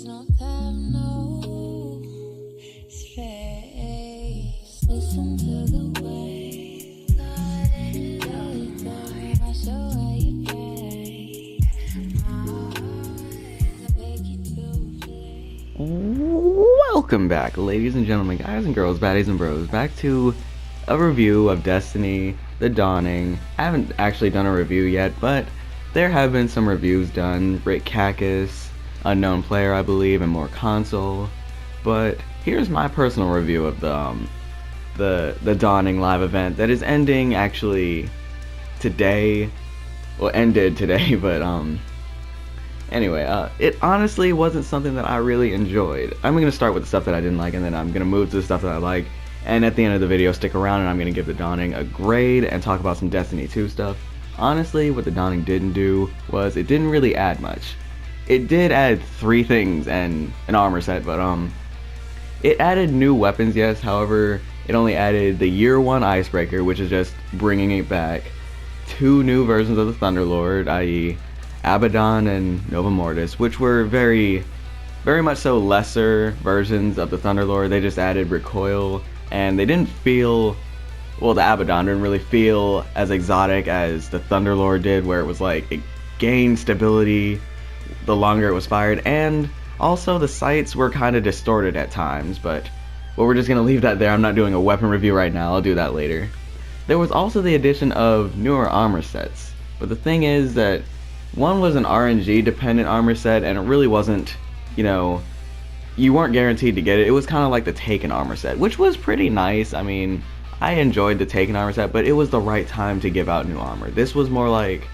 There's no time, no space. Listen to the waves. I show where you play. My eyes, I beg you to play. Welcome back, ladies and gentlemen, guys and girls, baddies and bros, back to a review of Destiny, The Dawning. I haven't actually done a review yet, but there have been some reviews done. Rick Cacus, Unknown Player, I believe, and more console. But here's my personal review of the Dawning live event that is ending actually today. Well, ended today, but anyway, it honestly wasn't something that I really enjoyed. I'm gonna start with the stuff that I didn't like, and then I'm gonna move to the stuff that I like. And at the end of the video, stick around and I'm gonna give the Dawning a grade and talk about some Destiny 2 stuff. Honestly, what the Dawning didn't do was it didn't really add much. It did add 3 things and an armor set, but it added new weapons, yes. However, it only added the Year 1 Icebreaker, which is just bringing it back. 2 new versions of the Thunderlord, i.e. Abaddon and Nova Mortis, which were very much so lesser versions of the Thunderlord. They just added recoil, and they didn't feel, well, the Abaddon didn't really feel as exotic as the Thunderlord did, where it was like, it gained stability the longer it was fired, and also the sights were kind of distorted at times, but we're just gonna leave that there. I'm not doing a weapon review right now, I'll do that later. There was also the addition of newer armor sets, but the thing is that one was an RNG dependent armor set, and it really wasn't, you know, you weren't guaranteed to get it. It was kind of like the Taken armor set, which was pretty nice. I mean, I enjoyed the Taken armor set, but it was the right time to give out new armor. This was more like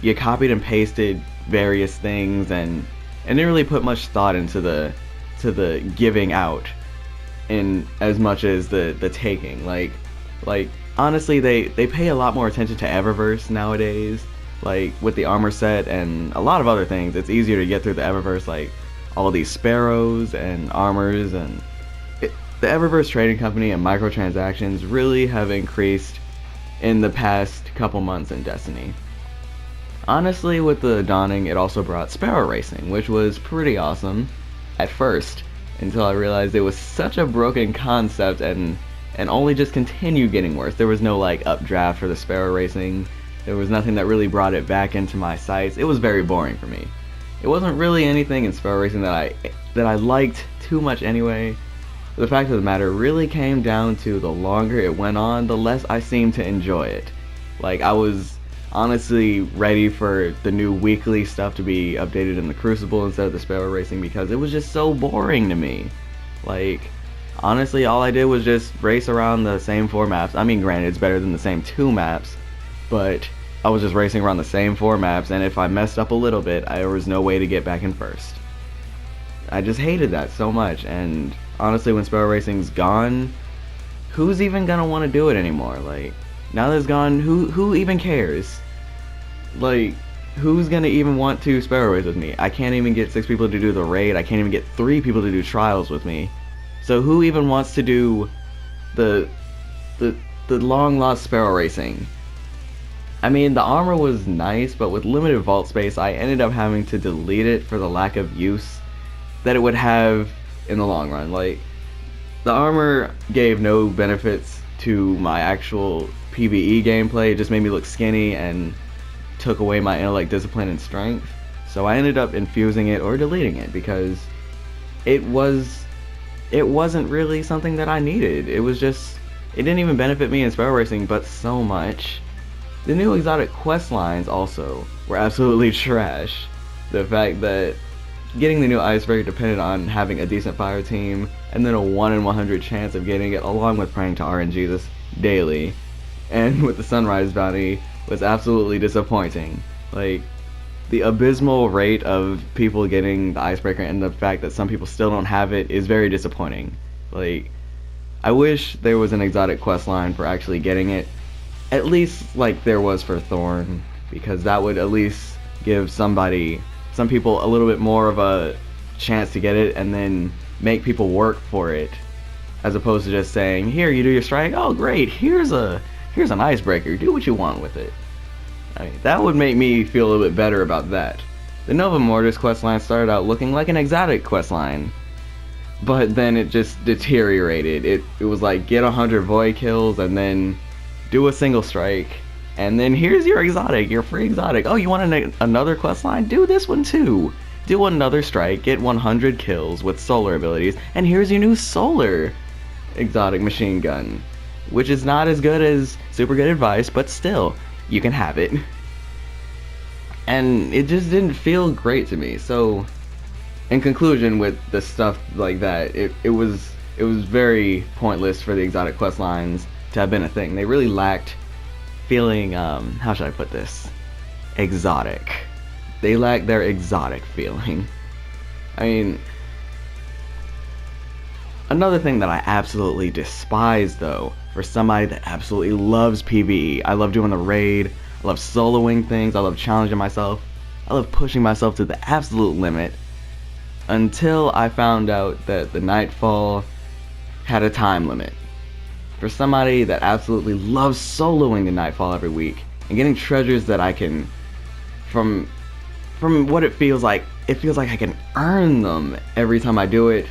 you copied and pasted various things and didn't really put much thought into the giving out in as much as the taking. Like honestly, they pay a lot more attention to Eververse nowadays. Like with the armor set and a lot of other things, it's easier to get through the Eververse, like all these sparrows and armors, and the Eververse trading company and microtransactions really have increased in the past couple months in Destiny. Honestly, with the Dawning, it also brought sparrow racing, which was pretty awesome at first, until I realized it was such a broken concept and only just continued getting worse. There was no like updraft for the sparrow racing. There was nothing that really brought it back into my sights. It was very boring for me. It wasn't really anything in sparrow racing that I liked too much anyway. The fact of the matter really came down to the longer it went on, the less I seemed to enjoy it. Like, I was honestly ready for the new weekly stuff to be updated in the Crucible instead of the sparrow racing, because it was just so boring to me. Like, honestly, all I did was just race around the same 4 maps. I mean, granted, it's better than the same 2 maps, but I was just racing around the same 4 maps, and if I messed up a little bit, there was no way to get back in first. I just hated that so much, and honestly, when sparrow racing's gone, who's even gonna want to do it anymore? Like, now that it's gone, who even cares? Like, who's gonna even want to sparrow race with me? I can't even get 6 people to do the raid. I can't even get 3 people to do trials with me. So who even wants to do the long lost sparrow racing? I mean, the armor was nice, but with limited vault space, I ended up having to delete it for the lack of use that it would have in the long run. Like, the armor gave no benefits to my actual PvE gameplay. It just made me look skinny and took away my intellect, discipline, and strength. So I ended up infusing it or deleting it because it wasn't really something that I needed. It didn't even benefit me in sparrow racing, but so much. The new exotic quest lines also were absolutely trash. The fact that getting the new Icebreaker depended on having a decent fire team, and then a 1 in 100 chance of getting it, along with praying to RNG this daily. And with the Sunrise bounty was absolutely disappointing. Like, the abysmal rate of people getting the Icebreaker and the fact that some people still don't have it is very disappointing. Like, I wish there was an exotic quest line for actually getting it, at least like there was for Thorn, because that would at least give some people a little bit more of a chance to get it, and then make people work for it, as opposed to just saying, here, you do your strike, oh great, here's an Icebreaker, do what you want with it. I mean, that would make me feel a little bit better about that. The Nova Mortis questline started out looking like an exotic questline, but then it just deteriorated. It was like get 100 void kills and then do a single strike, and then here's your exotic, your free exotic. Oh, you want another questline? Do this one too. Do another strike, get 100 kills with solar abilities, and here's your new solar exotic machine gun, which is not as good as super good advice, but still, you can have it. And it just didn't feel great to me. So, in conclusion, with the stuff like that, it was very pointless for the exotic quest lines to have been a thing. They really lacked feeling, how should I put this? Exotic. They lacked their exotic feeling. I mean, another thing that I absolutely despise, though, for somebody that absolutely loves PvE, I love doing the raid, I love soloing things, I love challenging myself, I love pushing myself to the absolute limit, until I found out that the Nightfall had a time limit. For somebody that absolutely loves soloing the Nightfall every week, and getting treasures that I can, from what it feels like I can earn them every time I do it,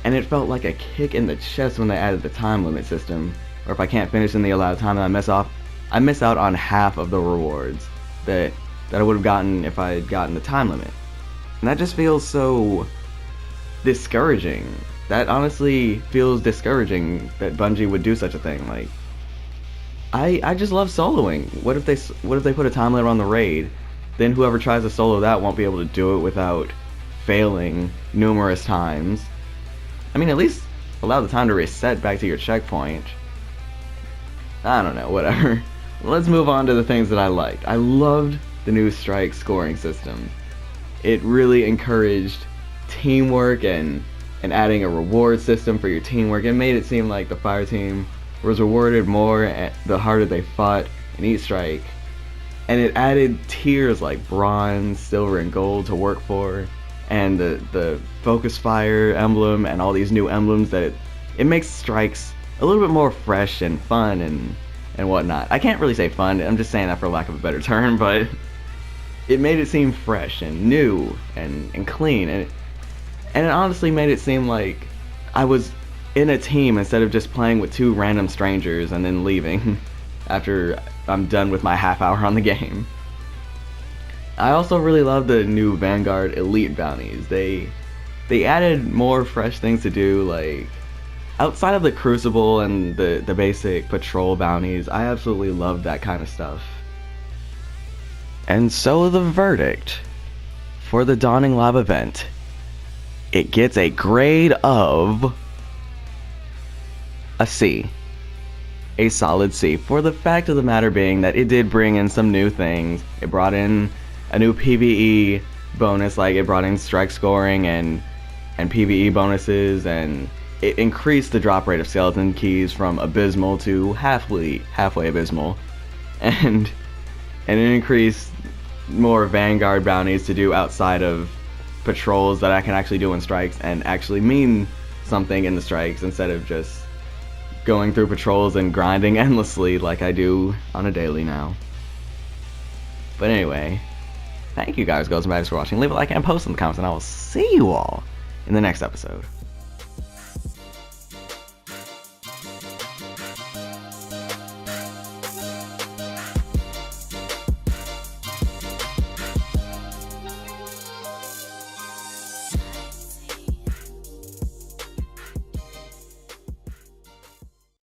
and it felt like a kick in the chest when they added the time limit system, or if I can't finish in the allowed time and I miss out on half of the rewards that I would have gotten if I had gotten the time limit. And that just feels so discouraging. That honestly feels discouraging that Bungie would do such a thing. Like, I just love soloing. What if they put a time limit on the raid? Then whoever tries to solo that won't be able to do it without failing numerous times. I mean, at least allow the time to reset back to your checkpoint. I don't know, whatever. Let's move on to the things that I liked. I loved the new strike scoring system. It really encouraged teamwork and adding a reward system for your teamwork. It made it seem like the fire team was rewarded more the harder they fought in each strike. And it added tiers like bronze, silver, and gold to work for, and the focus fire emblem and all these new emblems that it makes strikes a little bit more fresh and fun and whatnot. I can't really say fun, I'm just saying that for lack of a better term, but it made it seem fresh and new and clean, and it honestly made it seem like I was in a team instead of just playing with two random strangers and then leaving after I'm done with my half hour on the game. I also really love the new Vanguard Elite bounties. They added more fresh things to do, like outside of the Crucible and the basic patrol bounties. I absolutely love that kind of stuff. And so the verdict for the Dawning Lab event, it gets a grade of a C. A solid C, for the fact of the matter being that it did bring in some new things. It brought in a new PvE bonus, like it brought in strike scoring and PvE bonuses, and it increased the drop rate of skeleton keys from abysmal to halfway abysmal, and it increased more Vanguard bounties to do outside of patrols that I can actually do in strikes and actually mean something in the strikes, instead of just going through patrols and grinding endlessly like I do on a daily now. But anyway, thank you guys, girls and baddies, for watching. Leave a like and post in the comments, and I will see you all in the next episode.